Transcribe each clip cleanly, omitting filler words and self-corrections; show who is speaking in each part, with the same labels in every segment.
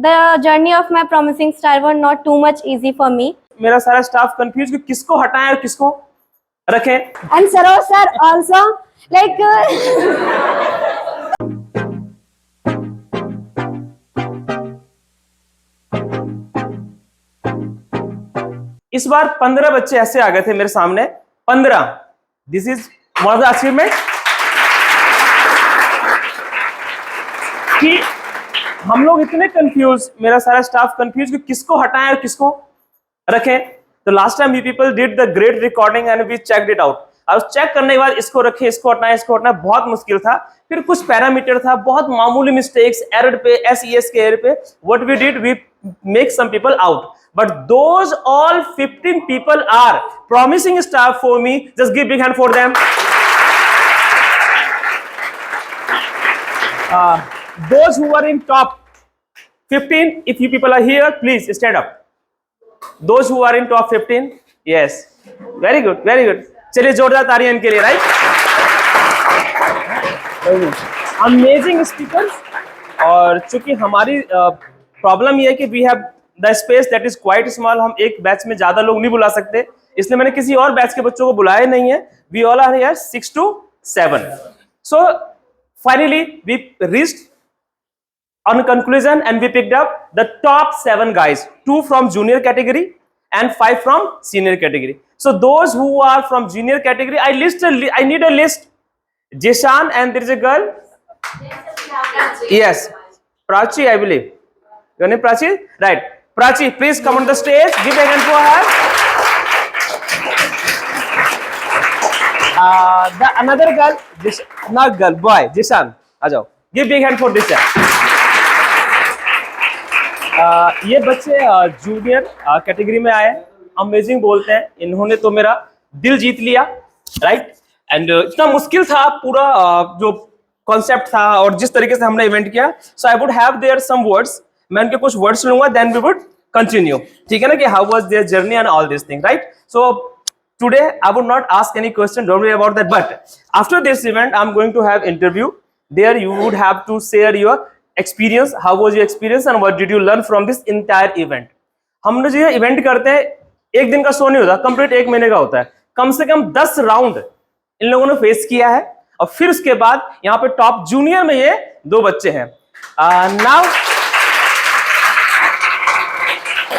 Speaker 1: The journey of my promising star was not too much easy for me.
Speaker 2: मेरा सारा staff confuse कि किसको हटाएं और किसको रखें.
Speaker 1: And Saroj sir also like
Speaker 2: इस बार 15 बच्चे ऐसे आ गए थे मेरे सामने. 15. This is one of the achievement कि हम लोग इतने कंफ्यूज, मेरा सारा स्टाफ कंफ्यूज कि किसको हटाएं और किसको रखें. तो last time we people did the great recording and we checked it out. और चेक करने के बाद इसको रखें, इसको हटाएं, इसको हटाएं, बहुत मुश्किल था. फिर कुछ पैरामीटर था, बहुत मामूली मिस्टेक्स, एरर पे, एसईएस के एरर पे. What we did, we make some people out. But those all 15 people are promising star for me. Just give big hand for them. Those who are in top 15, if you people are here, please stand up. Those who are in top 15, yes, very good, very good. चलिए जोरदार तालियां इनके लिए, right? Amazing speakers. और चूंकि हमारी problem ये है कि we have the space that is quite small, हम एक बैच में ज्यादा लोग नहीं बुला सकते, इसलिए मैंने किसी और बैच के बच्चों को बुलाया नहीं है. We all are here 6 to 7. So finally we reached on conclusion and we picked up the top 7 guys, 2 from junior category and 5 from senior category. So those who are from junior category, I need a list. Jishan, and there is a girl. Yes, Prachi, I believe. Your name Prachi, right? Prachi, please come on the stage. Give a hand for her. The another girl, not girl, boy, Jishan, आ जाओ. Give big hand for this one. ये बच्चे junior category में आए, amazing बोलते हैं. इन्होंने तो मेरा दिल जीत लिया, राइट? एंड इतना मुश्किल था पूरा जो कॉन्सेप्ट था और जिस तरीके से हमने इवेंट किया. So I would have there some words, मैं उनके कुछ वर्ड्स लूंगा, देन वी वुड कंटिन्यू. ठीक है ना, कि how was their journey and all this thing, right? So today I would not ask any question, don't worry about that, but after this event I am going to have interview. There you would have to share your experience, how was your experience and what did you learn from this entire event. हम जो ये event करते हैं, एक दिन का show नहीं होता, कंप्लीट 1 महीने का होता है. कम से कम 10 राउंड इन लोगों ने फेस किया है और फिर उसके बाद यहाँ पे टॉप जूनियर में ये 2 बच्चे हैं. नाउ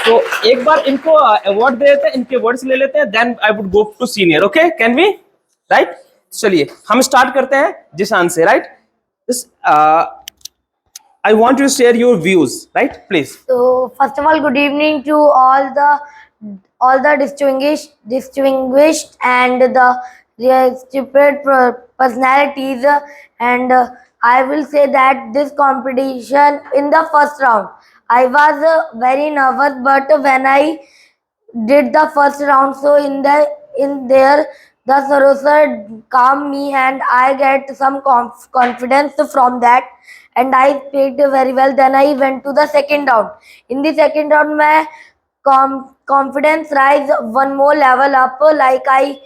Speaker 2: तो एक बार इनको अवार्ड दे देते हैं, इनके वर्ड्स ले लेते हैं, then I would go to senior. Okay, can we, right? चलिए हम स्टार्ट करते हैं जिशान से, राइट? I want you to share your views, right? Please.
Speaker 1: So first of all, good evening to all the distinguished and the respected personalities, and I will say that this competition in the first round I was very nervous, but when I did the first round, so in there the Sarosar calmed me and I get some confidence from that, and I played very well. Then I went to the second round. In the second round, my confidence rise one more level up, like I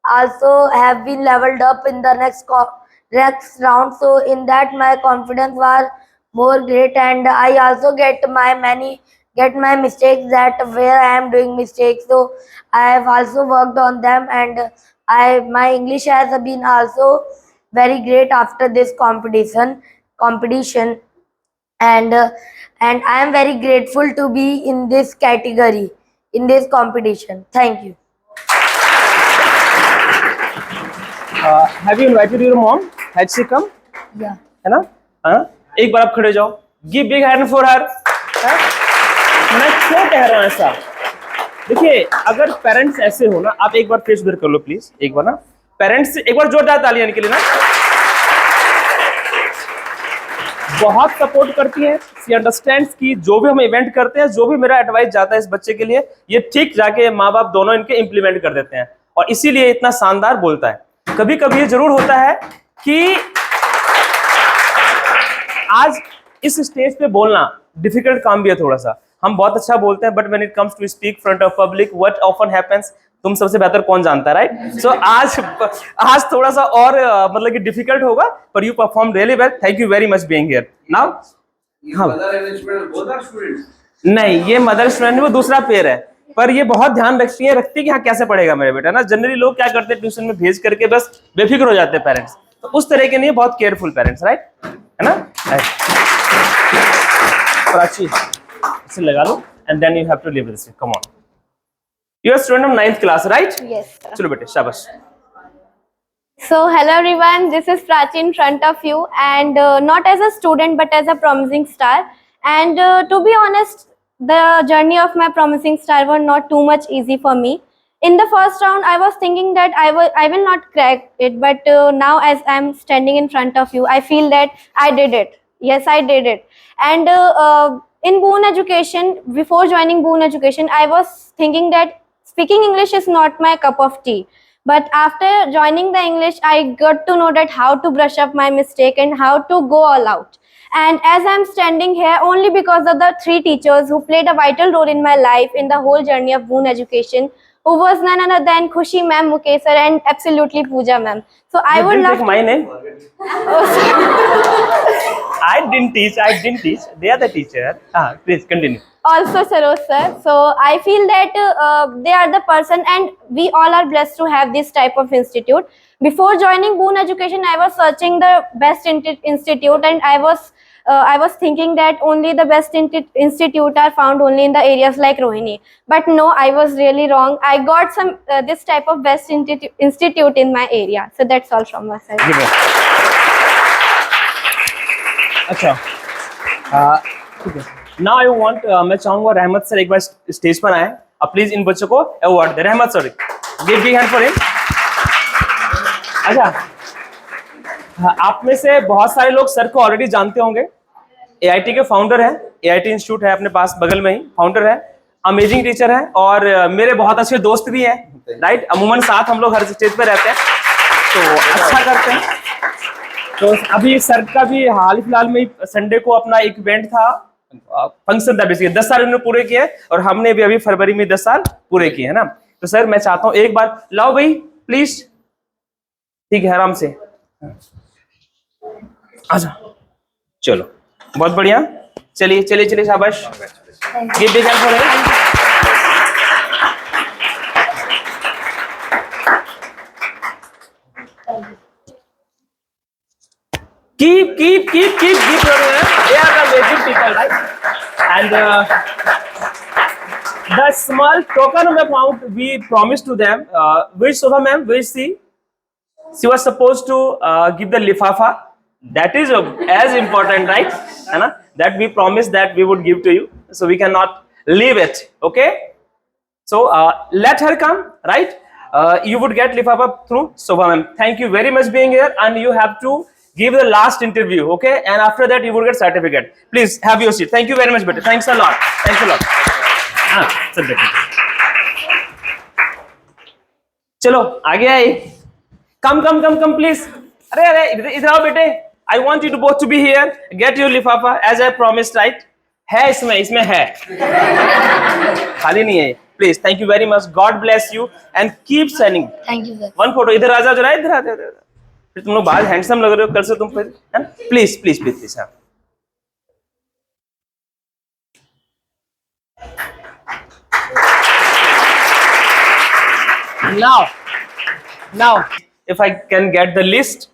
Speaker 1: also have been leveled up in the next round. So in that my confidence was more great, and I also get my mistakes, that where I am doing mistakes. So I have also worked on them, and my English has been also very great after this competition, and I am very grateful to be in this category, in this competition. Thank you.
Speaker 2: Have you invited your mom? Had she come?
Speaker 1: Yeah.
Speaker 2: है ना? हाँ? एक बार आप खड़े जाओ. Give big hand for her. मैं क्यों कह रहा हूँ ऐसा? देखिए, अगर पेरेंट्स ऐसे हो ना, आप एक बार फेस उधर कर लो प्लीज, एक बार ना. पेरेंट्स एक बार जोरदार तालियां इनके लिए ना. बहुत सपोर्ट करती है. शी अंडरस्टैंड्स कि जो भी हम इवेंट करते हैं, जो भी मेरा एडवाइस जाता है इस बच्चे के लिए, ये ठीक जाके माँ बाप दोनों इनके इम्प्लीमेंट कर देते हैं, और इसीलिए इतना शानदार बोलता है. कभी कभी ये जरूर होता है कि आज इस स्टेज पे बोलना डिफिकल्ट काम भी है थोड़ा सा. हम बहुत अच्छा बोलते हैं, but when it comes to speak front of public, what often happens, तुम सबसे बेहतर कौन जानता है, राइट? सो आज थोड़ा सा और मतलब कि डिफिकल्ट होगा, पर you perform really well. Thank you very much being here. Now हाँ।
Speaker 3: mother and student both are students.
Speaker 2: नहीं, ये मदर स्टूडेंट वो दूसरा पेयर है, पर ये बहुत ध्यान रखती है कि हाँ कैसे पढ़ेगा मेरा बेटा ना। जनरली लोग क्या करते हैं, ट्यूशन में भेज करके बस बेफिक्र हो जाते हैं पेरेंट्स, तो उस तरह के नहीं, बहुत केयरफुल पेरेंट्स, राइट, है ना। प्राची इसे लगा लो and then you have to live this, come on. You are student of 9th class, right?
Speaker 4: Yes, sir.
Speaker 2: चलो बेटे, शाबाश।
Speaker 4: So, hello everyone, this is Prachi in front of you, and not as a student but as a promising star. And to be honest, the journey of my promising star was not too much easy for me. In the first round, I was thinking that I will not crack it, but now as I'm standing in front of you, I feel that I did it. Yes, I did it. And in Boon Education, before joining Boon Education, I was thinking that speaking English is not my cup of tea. But after joining the English, I got to know that how to brush up my mistake and how to go all out. And as I'm standing here, only because of the 3 teachers who played a vital role in my life in the whole journey of Boon Education, who was none other than Khushi ma'am, Mukesh sir, and absolutely Pooja ma'am. So I would love
Speaker 2: my name. I didn't teach. They are the teacher. Please continue.
Speaker 4: also Sarosh sir. So I feel that they are the person, and we all are blessed to have this type of institute. Before joining Boon Education, I was searching the best institute, and I was thinking that only the best institute are found only in the areas like Rohini. But no, I was really wrong. I got some this type of best institute in my area. So that's all from my side.
Speaker 2: Give it. अच्छा, ठीक है। Now I want, मैं चाहूंगा रहमत sir एक बार stage पर आए। अब प्लीज इन बच्चों को अवार्ड दे। रहमत sir, give big hand for him. अच्छा, आप में से बहुत सारे लोग सर को ऑलरेडी जानते होंगे। AIT के फाउंडर हैं, AIT इंस्टीट्यूट है अपने पास बगल में ही, फाउंडर है, अमेजिंग टीचर है और मेरे बहुत अच्छे दोस्त भी हैं, राइट। अमूमन साथ हम लोग हर स्टेज पे रहते हैं, तो अच्छा करते हैं। तो अभी सर का भी हाल फिलहाल में संडे को अपना एक इवेंट था, फंक्शन था बेसिकली, 10 साल उन्होंने पूरे किए और हमने भी अभी फरवरी में 10 साल पूरे किए, है ना। तो सर मैं चाहता हूँ एक बार लाओ भाई प्लीज, ठीक है, आराम से आजा। चलो बहुत बढ़िया, चलिए चलिए चलिए, शाबाश। Give big hand for him. Keep learning. They are the amazing people, right? And the small token amount we promised to them, which Shobha ma'am, which she was supposed to give the lifafa. That is as important, right? That we promised that we would give to you, so we cannot leave it. Okay? So let her come, right? You would get lifafa through Shobha ma'am. Thank you very much being here, and you have to give the last interview, okay? And after that, you will get certificate. Please have your seat. Thank you very much, beta. Thanks a lot. Thanks a lot. चल बेटे, चलो आगे आइए। Come, please. अरे इधर आओ बेटे। I want you to both to be here. Get your lifafa as I promised, right? है इसमें है, खाली नहीं है। Please, thank you very much. God bless you and keep sending.
Speaker 1: Thank you, sir.
Speaker 2: One photo. इधर आ जाओ जरा, इधर आ जाओ। फिर तुम लोग बाहर हैंडसम लग रहे हो, कल से तुम फिर, है ना? प्लीज हाँ। Now, if I can get the list,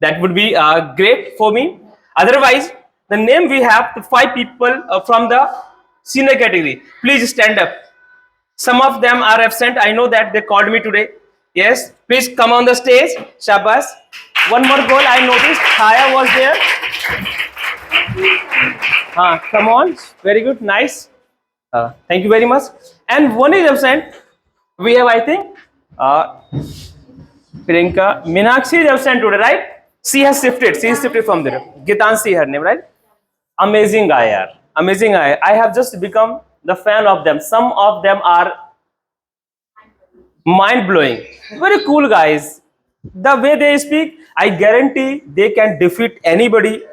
Speaker 2: that would be great for me. Otherwise, the name we have, the 5 people from the senior category. Please stand up. Some of them are absent. I know that they called me today. Yes, please come on the stage. Shabash. One more goal I noticed. Khaya was there. Come on. Very good. Nice. Thank you very much. And one is absent. We have, I think, Priyanka. Meenakshi is absent today, right? She has shifted. She is shifted from there. Gitanshi, her name, right? Amazing guy, yaar. Amazing guy. I have just become the fan of them. Some of them are mind-blowing. Very cool guys. The way they speak, I guarantee they can defeat anybody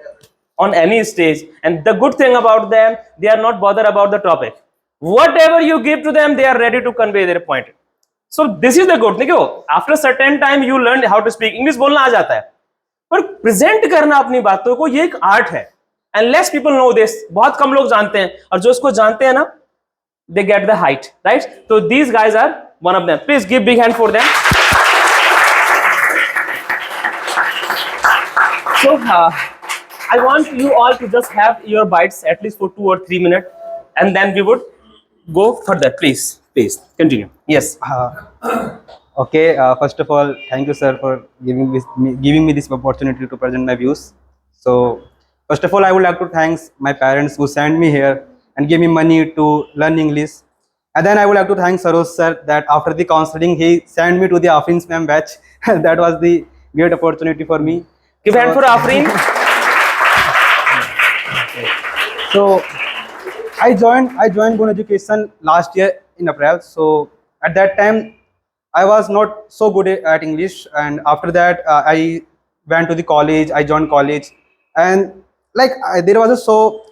Speaker 2: on any stage. And the good thing about them, they are not bothered about the topic. Whatever you give to them, they are ready to convey their point. So this is the good thing. After a certain time, you learn how to speak. English बोलना आ जाता है, पर present करना अपनी बातों को, ये एक art है, and less people know this. बहुत कम लोग जानते हैं, और जो इसको जानते हैं ना, they get the height, right? So these guys are one of them. Please give big hand for them. So I want you all to just have your bites at least for 2 or 3 minutes, and then we would go further. Please continue. Yes.
Speaker 5: Okay, first of all, thank you, sir, for giving me this opportunity to present my views. So, first of all, I would like to thank my parents who sent me here and gave me money to learn English. And then I would like to thank Sarosh sir that after the counseling, he sent me to the Afrin's ma'am batch. That was the great opportunity for me.
Speaker 2: Give hand for Afreen.
Speaker 5: So, I joined Bone Education last year in April. So, at that time, I was not so good at English, and after that I went to the college. I joined college, and like there was a so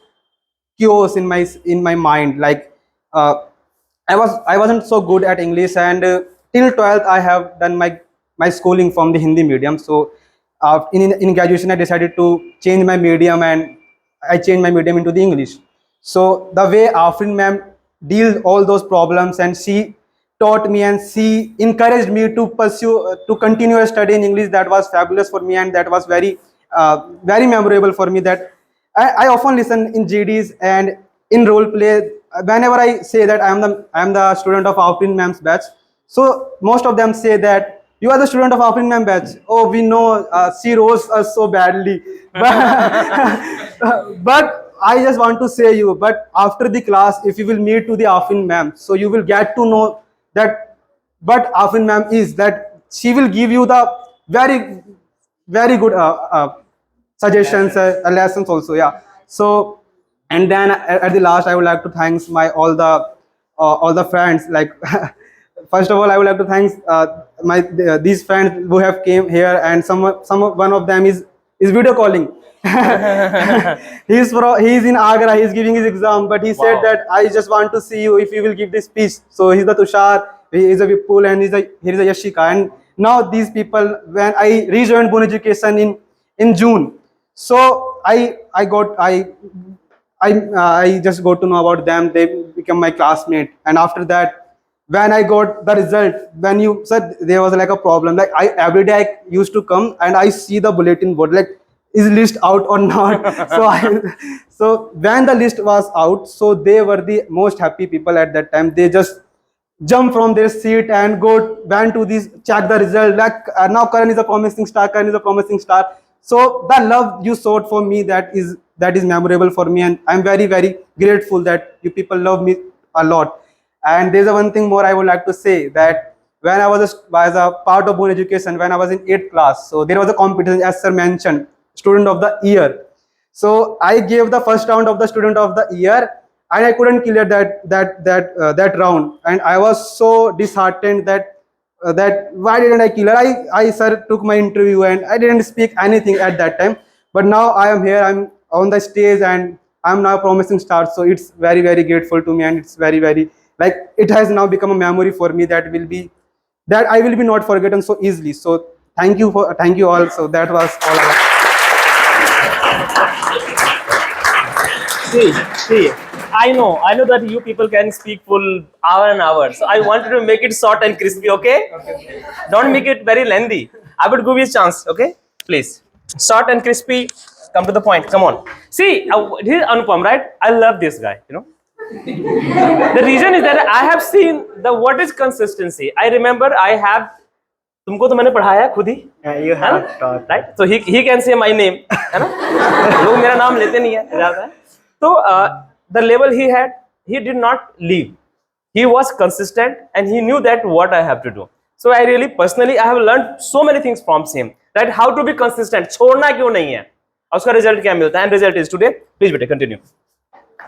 Speaker 5: chaos in my mind. Like I wasn't so good at English, and till 12th I have done my schooling from the Hindi medium. So in graduation I decided to change my medium, and I changed my medium into the English. So the way Afrin ma'am dealt all those problems, and she taught me and she encouraged me to pursue to continue a study in English, that was fabulous for me, and that was very very memorable for me. That I often listen in GDs and in role play whenever I say that I am the student of Afrin ma'am's batch. So most of them say that you are the student of Afrin ma'am batch. Oh, we know, she roasts us so badly, but I just want to say you, but after the class, if you will meet to the Afrin ma'am, so you will get to know that what Afrin ma'am is, that she will give you the very very good suggestions, lessons also. Yeah. So, and then at the last I would like to thank my all the friends. Like first of all, I would like to thank these friends who have came here, and one of them is video calling. He's in Agra. He's giving his exam, but he said that I just want to see you if you will give this speech. So he's the Tushar, he is a Vipul, and here is a Yashika. And now these people, when I rejoined Bone Education in June, so I just got to know about them. They become my classmate, and after that, when I got the result, when you said there was like a problem, like every day I used to come and I see the bulletin board, like, is list out or not? So when the list was out, so they were the most happy people at that time. They just jumped from their seat and went to this, check the result, like now Karan is a promising star, Karan is a promising star. So the love you showed for me, that is memorable for me, and I'm very very grateful that you people love me a lot. And there's one thing more I would like to say, that when I was a part of Bone Education, when I was in 8th class, so there was a competition, as sir mentioned, student of the year. So I gave the first round of the student of the year, and I couldn't clear that round, and I was so disheartened that why didn't I clear? I sir took my interview and I didn't speak anything at that time. But now I am here, I'm on the stage, and I'm now promising star. So it's very very grateful to me, and it's very very, like, it has now become a memory for me that I will be not forgotten so easily. So thank you all. So that was all.
Speaker 2: See, I know that you people can speak full hour and hour. So I wanted to make it short and crispy, okay? Don't make it very lengthy. I would give you a chance, okay? Please. Short and crispy, come to the point, come on. See, this is Anupam, right? I love this guy, you know. The reason is that I have seen what is consistency. I remember तुमको तो मैंने पढ़ाया खुद ही,
Speaker 5: You have taught.
Speaker 2: right? So he can say my name, है ना? लोग मेरा नाम लेते नहीं है ज़्यादा. So the level he did not leave. He was consistent, and he knew that what I have to do. So I really personally I have learned so many things from him. Right? How to be consistent. छोड़ना क्यों नहीं है? और उसका result क्या मिलता है? And result is today. Please बेटे continue.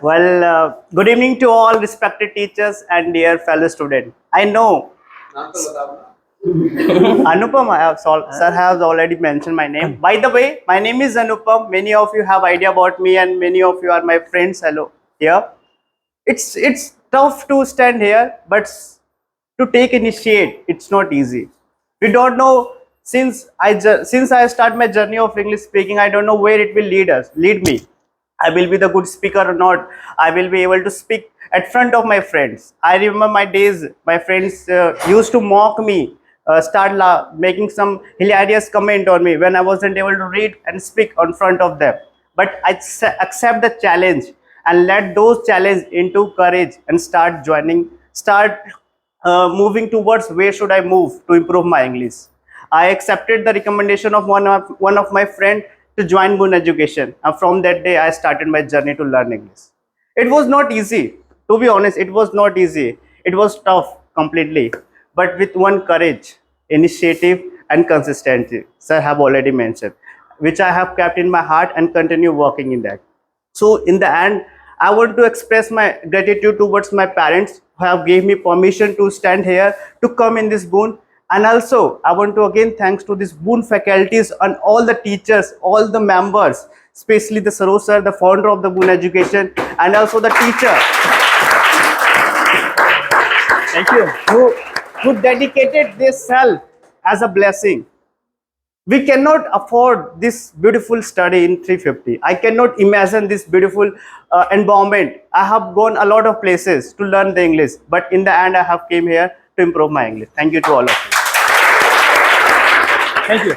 Speaker 6: Well, good evening to all respected teachers and dear fellow students. I know Anupam, sir has already mentioned my name. By the way, my name is Anupam. Many of you have idea about me, and many of you are my friends. Hello, here. It's tough to stand here, but to take initiate, it's not easy. We don't know, since I start my journey of English speaking, I don't know where it will lead me. I will be the good speaker or not. I will be able to speak at front of my friends. I remember my days, my friends used to mock me, making some hilarious comment on me when I wasn't able to read and speak on front of them. But I accept the challenge and let those challenge into courage and start moving towards where should I move to improve my English. I accepted the recommendation of one of my friend to join Boon Education, and from that day I started my journey to learn English. It was not easy, to be honest. It was not easy. It was tough completely, but with one courage, initiative, and consistency, sir have already mentioned, which I have kept in my heart and continue working in that. So in the end, I want to express my gratitude towards my parents who have gave me permission to stand here to come in this Boon. And also I want to again thanks to this Boon faculties and all the teachers, all the members, especially the Saroj sir, the founder of the Boon Education, and also the teacher
Speaker 2: Thank you.
Speaker 6: who dedicated their self as a blessing. We cannot afford this beautiful study in 350. I cannot imagine this beautiful environment. I have gone a lot of places to learn the English, but in the end I have came here to improve my English. Thank you to all of you.
Speaker 2: Thank you.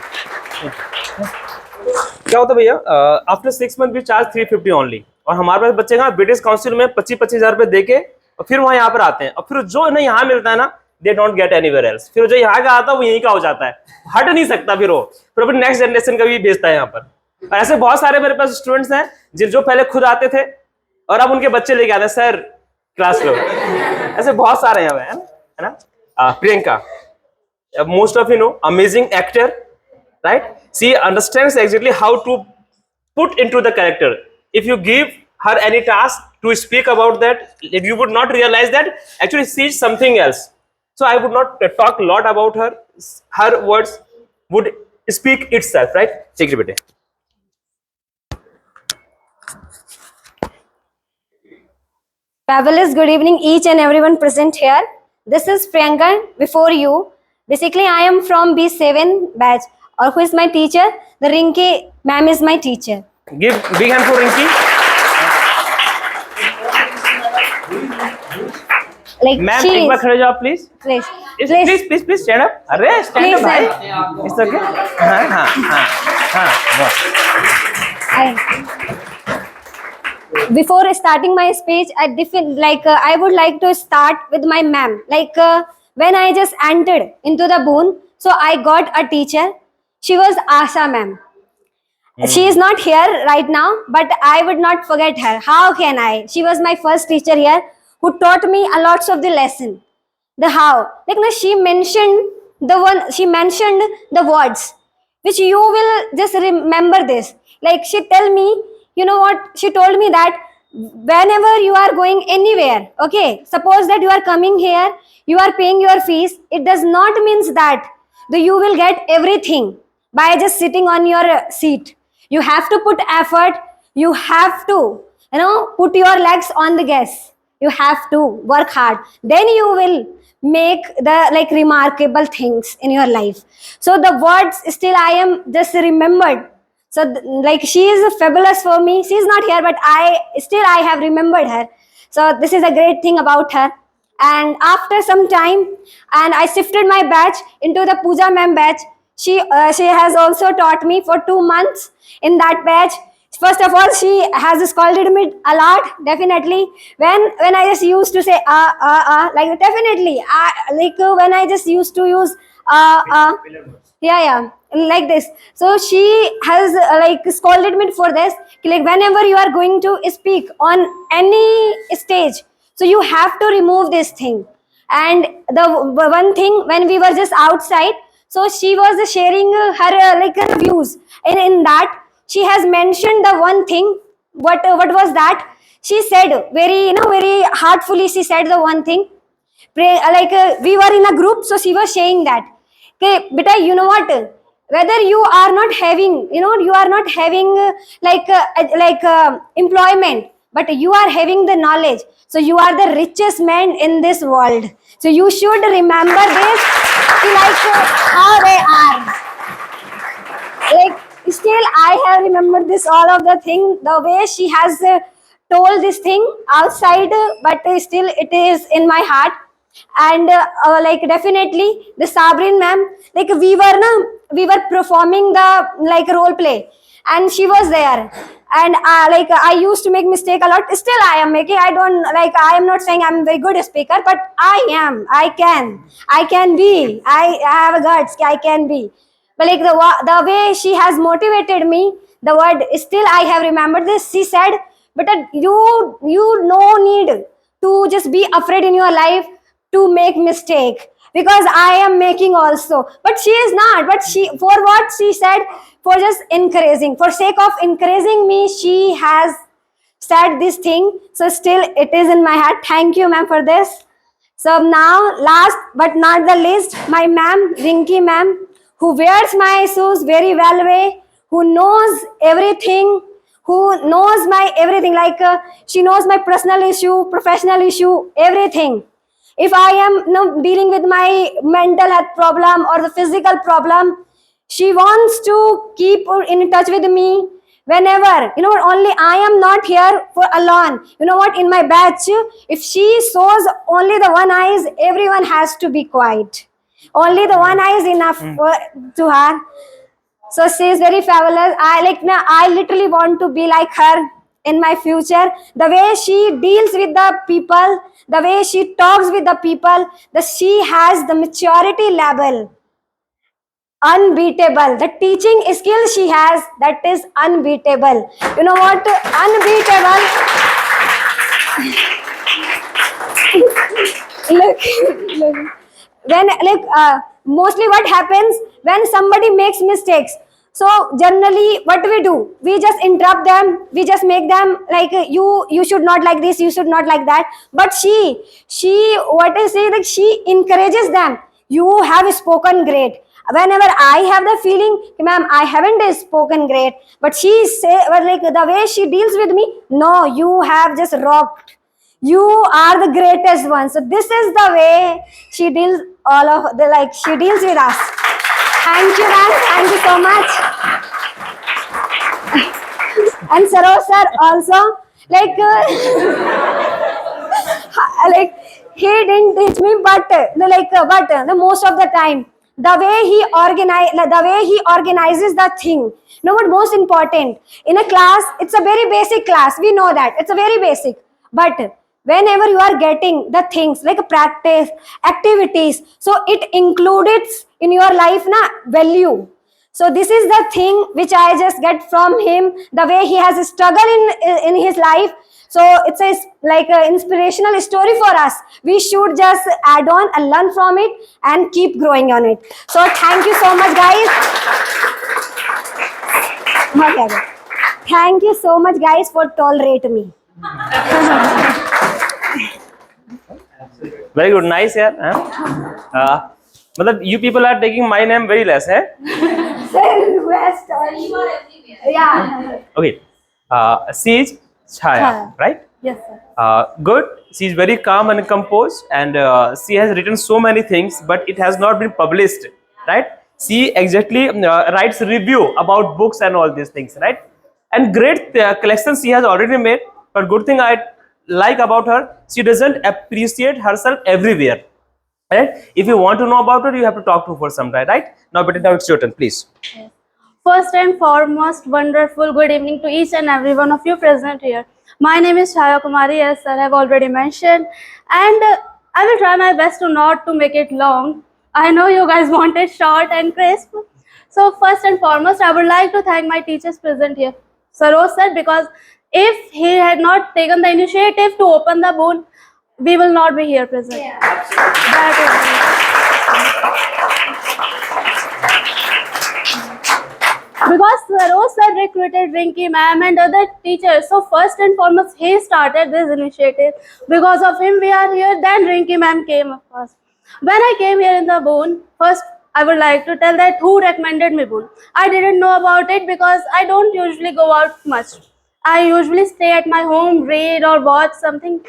Speaker 2: क्या होता है भैया, after 6 month we charge 350 only, और हमारे पास बच्चे कहाँ British council में 25-25 हजार रुपए देके और फिर वहाँ यहाँ पर आते हैं, और फिर जो इन्हें यहाँ मिलता है ना, they don't get anywhere else. फिर जो यहाँ का आता है वो यहीं का हो जाता है, हट नहीं सकता फिर वो, फिर अपनी नेक्स्ट जनरेशन का भी भेजता है यहाँ पर. और ऐसे बहुत सारे मेरे पास स्टूडेंट्स हैं जो पहले खुद आते थे और अब उनके बच्चे लेके आते हैं, सर क्लास लो. ऐसे बहुत सारे हैं, है ना. Priyanka, most of you know, amazing actor, right? She understands exactly how to put into the character. If you give her any task to speak about that, you would not realize that actually she is something else. So I would not talk a lot about her. Her words would speak itself, right? Take it, bete.
Speaker 4: Fabulous. Good evening, each and everyone present here. This is Priyanka before you. Basically, I am from B7 batch, or who is my teacher? The Rinki ma'am is my teacher.
Speaker 2: Give big hand for Rinki.
Speaker 4: Like
Speaker 2: Ma'am,
Speaker 4: she
Speaker 2: एक बार
Speaker 4: is.
Speaker 2: खड़े जाओ please.
Speaker 4: Please,
Speaker 2: Please stand up. अरे stand up
Speaker 4: Please,
Speaker 2: भाई.
Speaker 4: sir.
Speaker 2: It's okay. हाँ.
Speaker 4: Before starting my speech, I would like to start with my ma'am. When I just entered into the Boon, so I got a teacher. She was Asha ma'am. She is not here right now, but I would not forget her. How can I? She was my first teacher here, who taught me a lots of the lesson. The how, she mentioned the words which you will just remember this. Like she tell me, you know what? She told me that whenever you are going anywhere, okay, suppose that you are coming here, you are paying your fees. It does not means that you will get everything by just sitting on your seat. You have to put effort. You have to, put your legs on the gas. You have to work hard. Then you will make the remarkable things in your life. So the words still I am just remembered. So she is fabulous for me. She is not here, but I have remembered her. So this is a great thing about her. And after some time, and I shifted my batch into the Pooja ma'am batch. She has also taught me for 2 months in that batch. First of all, she has scolded me a lot, definitely. When I just used to say definitely, when I just used to use yeah, like this. So she has scolded me for this. Whenever you are going to speak on any stage, so you have to remove this thing. And the one thing, when we were just outside, so she was sharing her views. In that, she has mentioned the one thing. What was that? She said very very heartfully. She said the one thing. We were in a group, so she was saying that, okay, beta, you know what? Whether you are not having, employment, but you are having the knowledge. So you are the richest man in this world. So you should remember this, how they are.
Speaker 7: still I have remembered this all of the thing, the way she has told this thing outside, but still it is in my heart. And like definitely the Sabrin ma'am, like we were performing the like role play, and she was there. And like I used to make mistake a lot. Still I am making. I don't like. I am not saying I'm a very good speaker, but I am. I can be. I have a guts. I can be. But like the way she has motivated me, the word still I have remembered this. She said, "But you no need to just be afraid in your life to make mistake, because I am making also." But she is not. But she, for what she said, for just encouraging, for sake of encouraging me, she has said this thing. So still it is in my heart. Thank you, ma'am, for this. So now, last but not the least, my ma'am, Rinky ma'am, who wears my shoes very well way, who knows everything, who knows my everything, like she knows my personal issue, professional issue, everything. If I am dealing with my mental health problem or the physical problem, she wants to keep in touch with me whenever. You know what? Only I am not here for alone. You know what? In my batch, if she shows only the one eyes, everyone has to be quiet. Only the one eye is enough to her. So she is very fabulous. I literally want to be like her in my future. The way she deals with the people, the way she talks with the people, she has the maturity level unbeatable. The teaching skill she has, that is unbeatable. You know what? Unbeatable. look. When mostly what happens when somebody makes mistakes, so generally what we do, we just interrupt them, we just make them like you should not like this, you should not like that. But she what I say, like she encourages them. You have spoken great. Whenever I have the feeling, ma'am, I haven't spoken great, but she say, well, like the way she deals with me, no, you have just rocked. You are the greatest one. So this is the way she deals she deals with us. Thank you, ma'am. Thank you so much. And Sarosh sir also, like like he didn't teach me, but the most of the time, the way he organizes the thing. You know what? Most important in a class, it's a very basic class. We know that it's a very basic, but whenever you are getting the things like practice activities, so it included in your life value. So this is the thing which I just get from him, the way he has struggled in his life. So it's like an inspirational story for us. We should just add on and learn from it and keep growing on it. So thank you so much, guys. Thank you so much, guys, for tolerate me.
Speaker 2: Very good, nice यार. मतलब you people are taking my name very less, है?
Speaker 7: Yeah.
Speaker 2: Okay. She is Chaya, right?
Speaker 7: Yes, sir.
Speaker 2: Good. She is very calm and composed, and she has written so many things, but it has not been published, right? She exactly writes review about books and all these things, right? And great collections she has already made. But good thing I like about her, she doesn't appreciate herself everywhere. Right? If you want to know about her, you have to talk to her for some time, right? Now, but now it's your turn, please.
Speaker 4: First and foremost, wonderful good evening to each and every one of you present here. My name is Chaya Kumari, as I have already mentioned, and I will try my best to not to make it long. I know you guys want it short and crisp. So first and foremost, I would like to thank my teachers present here. Sarosh sir, because if he had not taken the initiative to open the boon, we will not be here present. Yeah. That is because Sarosh sir recruited Rinky ma'am and other teachers. So first and foremost, he started this initiative. Because of him, we are here. Then Rinky ma'am came, of course. When I came here in the boon, first I would like to tell that who recommended me boon. I didn't know about it because I don't usually go out much. I usually stay at my home, read or watch something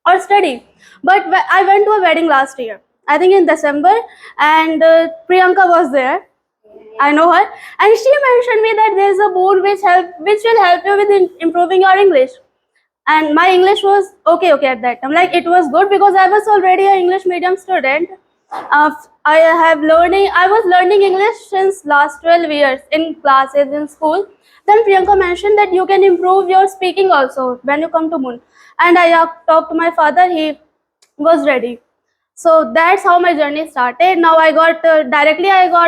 Speaker 4: or study. But I went to a wedding last year, I think in December, and Priyanka was there. I know her, and she mentioned me that there is a board which will help you with improving your English. And my English was okay at that time. Like, it was good because I was already an English medium student. I was learning English since last 12 years in classes in school. Then Priyanka mentioned that you can improve your speaking also when you come to Moon. And I talked to my father, he was ready. So that's how my journey started. Now I got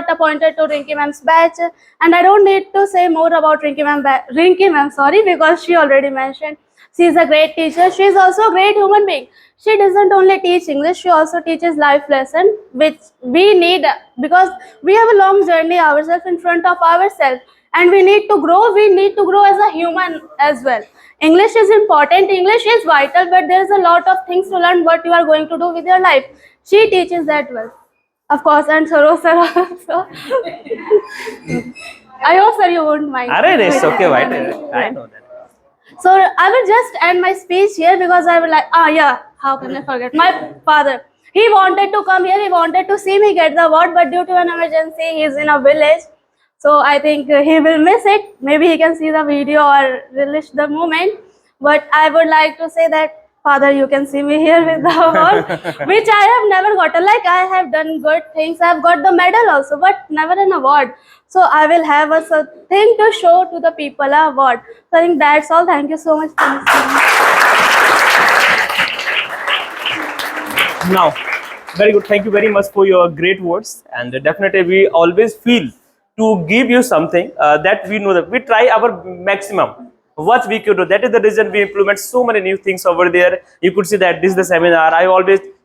Speaker 4: appointed to Rinki ma'am's batch, and I don't need to say more about Rinki ma'am, sorry, because she already mentioned. She is a great teacher. She is also a great human being. She doesn't only teach English, she also teaches life lesson, which we need because we have a long journey ourselves in front of ourselves, and we need to grow. We need to grow as a human as well. English is important, English is vital, but there is a lot of things to learn what you are going to do with your life. She teaches that well, of course, and Sarosh sir also. I hope sir you won't mind.
Speaker 2: it's okay, right? I know that.
Speaker 4: So I will just end my speech here because I will how can I forget? My father, he wanted to come here, he wanted to see me get the award, but due to an emergency, he is in a village. So I think he will miss it. Maybe he can see the video or relish the moment. But I would like to say that, Father, you can see me here with the award, which I have never gotten. Like, I have done good things. I have got the medal also, but never an award. So I will have a thing to show to the people, an award. So I think that's all. Thank you so much for listening.
Speaker 2: Now, very good. Thank you very much for your great words. And definitely, we always feel to give you something that we know that we try our maximum. What we could do. That is the reason we implement so many new things over there. You could see that this is the seminar.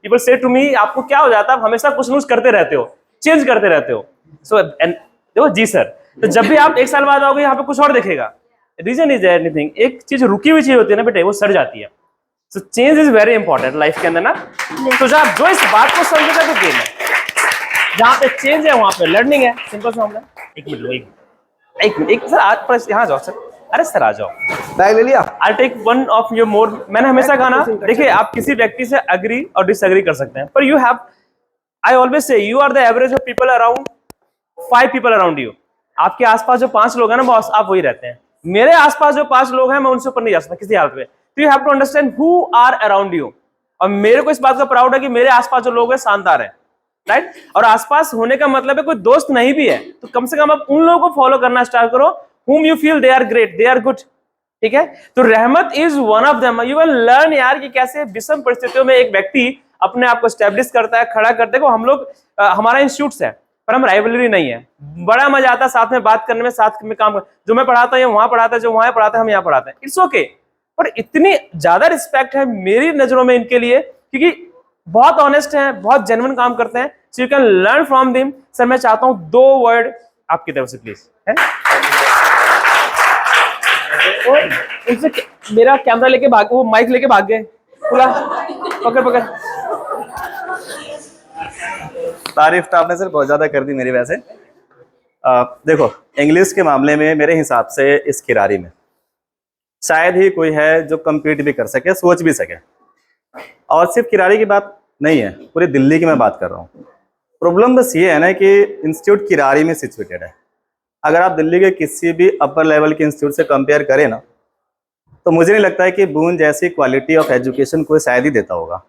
Speaker 2: People say to me, आपको क्या हो जाता है? आप हमेशा कुछ नूछ करते रहते हो, चेंज करते रहते हो. So and देखो जी सर. तो जब भी आप एक साल बाद आओगे यहाँ पे कुछ और देखेगा. Reason is there anything. एक चीज रुकी हुई चीज होती है ना बेटे, वो सड़ जाती है. So change is very important life के अंदर ना. तो जब जो इस बात को समझेगा तो गेम है. जहाँ पे चेंज है वहाँ पे लर्निंग है. सिंपल सा मामला. एक मिनट सर आप यहाँ जाओ सर. अरे सर आ जाओ.
Speaker 5: बैग ले लिया.
Speaker 2: I'll take one of your more. मैंने हमेशा कहा ना, देखिए आप किसी व्यक्ति से agree और disagree कर सकते हैं, पर you have, I always say you are the average of people around 5 people around you. आपके आसपास जो 5 लोग हैं ना बॉस, आप वही रहते हैं. मेरे आसपास जो 5 लोग हैं मैं उनसे ऊपर नहीं जा सकता किसी हालत में. तो you have to understand who are around you. और मेरे को इस बात का प्राउड है कि मेरे आसपास जो लोग हैं शानदार है, राइट. और आसपास होने का मतलब है कोई दोस्त नहीं भी है तो कम से कम आप उन लोगों को फॉलो करना स्टार्ट करो whom you feel they are great, they are good. ठीक है. तो रहमत is one of them. You will learn यार कि कैसे विषम परिस्थितियों में एक व्यक्ति अपने आप को स्टैब्लिश करता है, खड़ा करते हैं. हम लोग हमारा इंस्टीट्यूट है पर हम राइवलरी नहीं है. बड़ा मजा आता है साथ में बात करने में, साथ में काम. जो मैं पढ़ाता हूँ वहां पढ़ाता है, जो वहां पढ़ाता है हम यहाँ पढ़ाते हैं. It's okay. पर इतनी ज्यादा रिस्पेक्ट है मेरी नजरों में इनके लिए क्योंकि बहुत ऑनेस्ट हैं, बहुत जेन्युइन काम करते हैं. So you can learn from them. Sir मैं चाहता हूँ 2 वर्ड आपकी तरफ से प्लीज. उनसे मेरा कैमरा लेके भाग, वो माइक लेके भाग गए. पूरा पकड़.
Speaker 6: तारीफ तो आपने सर बहुत ज्यादा कर दी मेरी. वैसे देखो, इंग्लिश के मामले में मेरे हिसाब से इस किरारी में शायद ही कोई है जो कम्पीट भी कर सके, सोच भी सके. और सिर्फ किरारी की बात नहीं है, पूरी दिल्ली की मैं बात कर रहा हूँ. प्रॉब्लम बस ये है ना कि इंस्टीट्यूट किरारी में सिचुएटेड है. अगर आप दिल्ली के किसी भी अपर लेवल के इंस्टीट्यूट से कंपेयर करें ना, तो मुझे नहीं लगता है कि बून जैसी क्वालिटी ऑफ एजुकेशन कोई शायद ही देता होगा.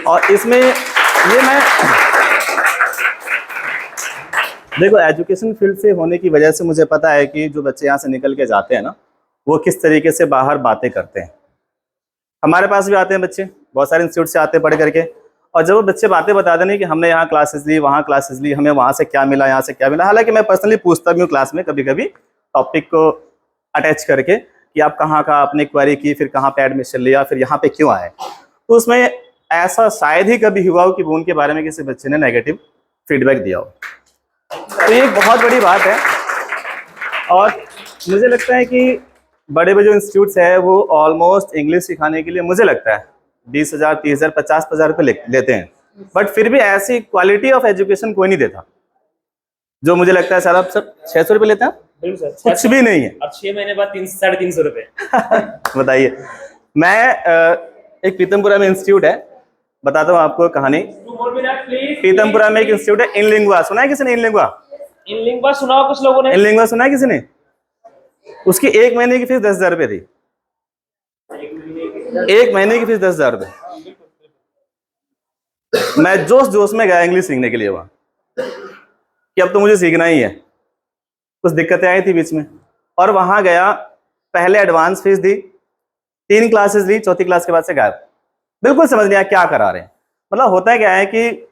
Speaker 6: और इसमें ये मैं देखो, एजुकेशन फील्ड से होने की वजह से मुझे पता है कि जो बच्चे यहाँ से निकल के जाते हैं ना, वो किस तरीके से बाहर बातें करते हैं. हमारे पास भी आते हैं बच्चे, बहुत सारे इंस्टीट्यूट से आते हैं पढ़ करके, और जब वो बच्चे बातें बताते नहीं कि हमने यहाँ क्लासेस ली, वहाँ क्लासेस ली, हमें वहाँ से क्या मिला, यहाँ से क्या मिला. हालांकि मैं पर्सनली पूछता भी हूँ क्लास में कभी कभी टॉपिक को अटैच करके कि आप कहाँ का आपने क्वेरी की, फिर कहाँ पे एडमिशन लिया, फिर यहाँ पे क्यों आए. तो उसमें ऐसा शायद ही कभी हुआ हो कि वो उनके बारे में किसी बच्चे ने नेगेटिव फीडबैक दिया हो. तो ये एक बहुत बड़ी बात है. और मुझे लगता है कि बड़े बड़े जो इंस्टीट्यूट्स है वो ऑलमोस्ट इंग्लिश सिखाने के लिए मुझे लगता है 20,000, 30,000, 50,000 रुपये लेते हैं. बट फिर भी ऐसी क्वालिटी ऑफ एजुकेशन कोई नहीं देता जो मुझे लगता है. सर आप सब 600 रुपये लेते हैं? कुछ भी नहीं है.
Speaker 2: अब 6 महीने बाद 300-350 रुपये.
Speaker 6: बताइए. मैं एक पीतमपुरा में इंस्टीट्यूट है, बताता हूँ आपको कहानी. पीतमपुरा में एक इंस्टीट्यूट है, इन लिंगुआ. सुना है किसी ने इन लिंगुआ?
Speaker 2: इन लिंग्वा सुना हो कुछ लोगों ने?
Speaker 8: इन लिंग्वा सुना है किसी ने? उसकी 1 महीने की फीस 10,000 रुपये थी। 1 महीने की फीस 10,000 रुपये। मैं जोश जोश में गया इंग्लिश सीखने के लिए वहां कि अब तो मुझे सीखना ही है। कुछ दिक्कतें आई थी बीच में, और वहां गया, पहले एडवांस फीस दी, 3 क्लासेस ली, चौथी क्लास के बाद से गायब। बिल्कुल समझ नहीं आया क्या करा रहे हैं। मतलब होता है क्या है कि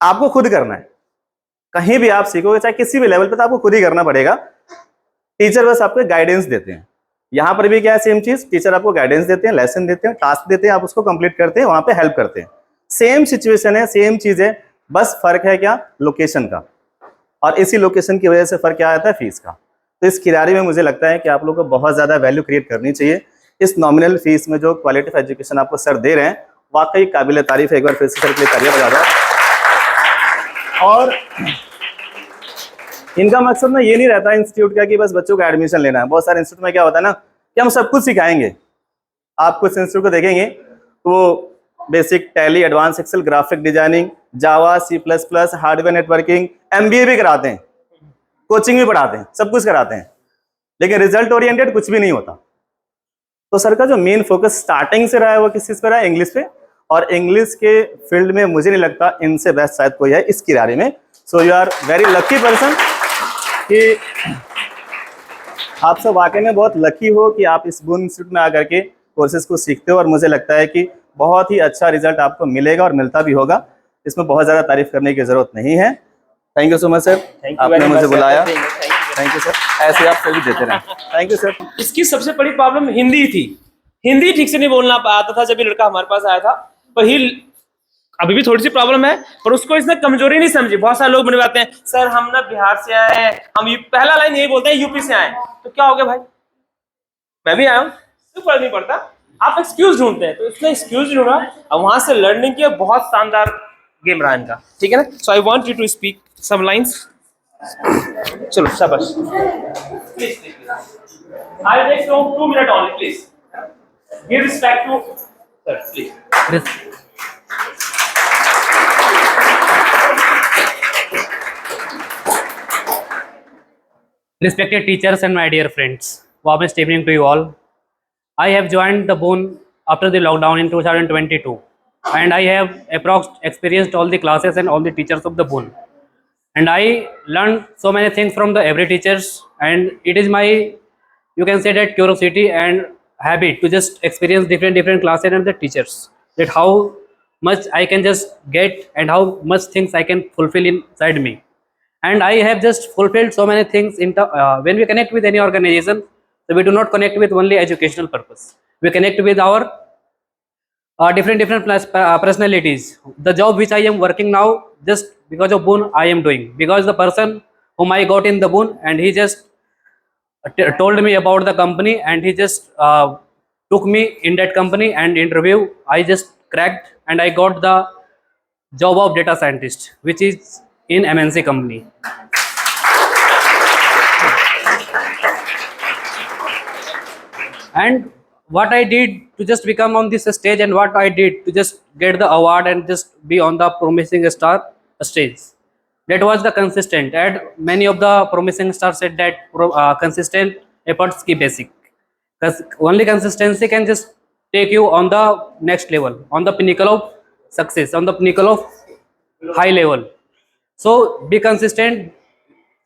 Speaker 8: आपको खुद करना है। कहीं भी आप सीखोगे, चाहे किसी भी लेवल पे, तो आपको खुद ही करना पड़ेगा। टीचर बस आपको गाइडेंस देते हैं। यहाँ पर भी क्या है, सेम चीज, टीचर आपको गाइडेंस देते हैं, लेसन देते हैं, टास्क देते हैं, आप उसको कंप्लीट करते हैं, वहां पे हेल्प करते हैं। सेम सिचुएशन है, सेम चीज है, बस फर्क है क्या, लोकेशन का। और इसी लोकेशन की वजह से फर्क क्या आता है, फीस का। तो इस किरारी में मुझे लगता है कि आप लोगों को बहुत ज्यादा वैल्यू क्रिएट करनी चाहिए। इस नॉमिनल फीस में जो क्वालिटी ऑफ एजुकेशन आपको सर दे रहे हैं, वाकई काबिल तारीफ है। एक बार फिर से सर के लिए तालियां बजा दो। और इनका मकसद ना ये नहीं रहता इंस्टीट्यूट का कि बस बच्चों का एडमिशन लेना है। बहुत सारे इंस्टीट्यूट में क्या होता है ना कि हम सब कुछ सिखाएंगे। आप कुछ इंस्टीट्यूट को देखेंगे तो basic tally, advance excel, graphic designing, java, C++, hardware networking, MBA भी कराते हैं, कोचिंग भी पढ़ाते हैं, सब कुछ कराते हैं, लेकिन रिजल्ट ओरिएंटेड कुछ भी नहीं होता। तो सर का जो मेन फोकस स्टार्टिंग से रहा है वो किस चीज पर रहा है, इंग्लिश पे। और इंग्लिश के फील्ड में मुझे नहीं लगता इनसे बेस्ट शायद कोई है इस किरारे में। So you are very lucky person कि आप सब वाकई में बहुत लकी हो कि आप इस बुन इंस्टीट्यूट में आकर के कोर्सेज को सीखते हो। और मुझे लगता है कि बहुत ही अच्छा रिजल्ट आपको मिलेगा और मिलता भी होगा। इसमें बहुत ज़्यादा तारीफ करने की ज़रूरत नहीं है। Thank you so much sir, आपने मुझे बुलाया। थैंक यू सर, ऐसे आप सभी देते रहें। Thank you sir.
Speaker 2: इसकी सबसे बड़ी प्रॉब्लम हिंदी थी। हिंदी ठीक से नहीं बोलना आता था जब ये लड़का हमारे पास आया था। पर अभी भी थोड़ी सी प्रॉब्लम है, पर उसको इसने कमजोरी नहीं समझी। बहुत सारे लोग बनवाते हैं, सर हम ना बिहार से आए हैं, हम पहला लाइन यही बोलते हैं यूपी से आए। तो क्या हो गया भाई, मैं भी आया हूँ, कोई फर्क नहीं पड़ता। आप एक्सक्यूज ढूंढते हैं, तो इसने एक्सक्यूज ढूंढा और वहां से लर्निंग किया। बहुत शानदार गेम रहा इनका, ठीक है ना। So I want you to speak some lines. चलो शाबाश, please I take 2 minute only, please give respect to sir, please.
Speaker 9: Respected teachers and my dear friends, warmest evening to you all. I have joined the Boon after the lockdown in 2022, and I have experienced all the classes and all the teachers of the Boon, and I learned so many things from the every teachers. And it is my, you can say that, curiosity and habit to just experience different classes and the teachers, that how much I can just get and how much things I can fulfill inside me. And I have just fulfilled so many things when we connect with any organization. So we do not connect with only educational purpose. We connect with our different personalities. The job which I am working now, just because of Boon I am doing, because the person whom I got in the Boon, and he just told me about the company, and he just took me in that company and interview. I just cracked and I got the job of data scientist, which is in MNC company. And what I did to just become on this stage, and what I did to just get the award and just be on the Promising Star stage, that was the consistent. And many of the Promising Stars said that consistent efforts ki basic, because only consistency can just take you on the next level, on the pinnacle of success, on the pinnacle of high level. So be consistent.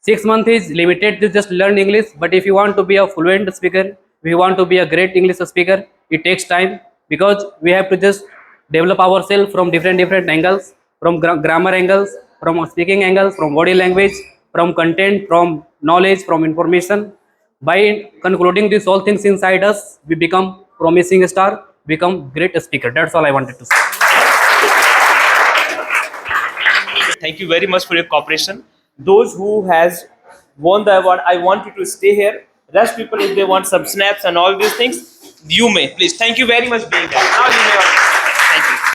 Speaker 9: 6 months is limited to just learn English, but if you want to be a fluent speaker, if you want to be a great English speaker, it takes time, because we have to just develop ourselves from different angles, from grammar angles, from speaking angles, from body language, from content, from knowledge, from information. By concluding these all things inside us, we become Promising Star, become great speaker. That's all I wanted to say.
Speaker 2: Thank you very much for your cooperation. Those who has won the award, I want you to stay here. Rest people, if they want some snaps and all these things, you may please. Thank you very much being here. Now you may.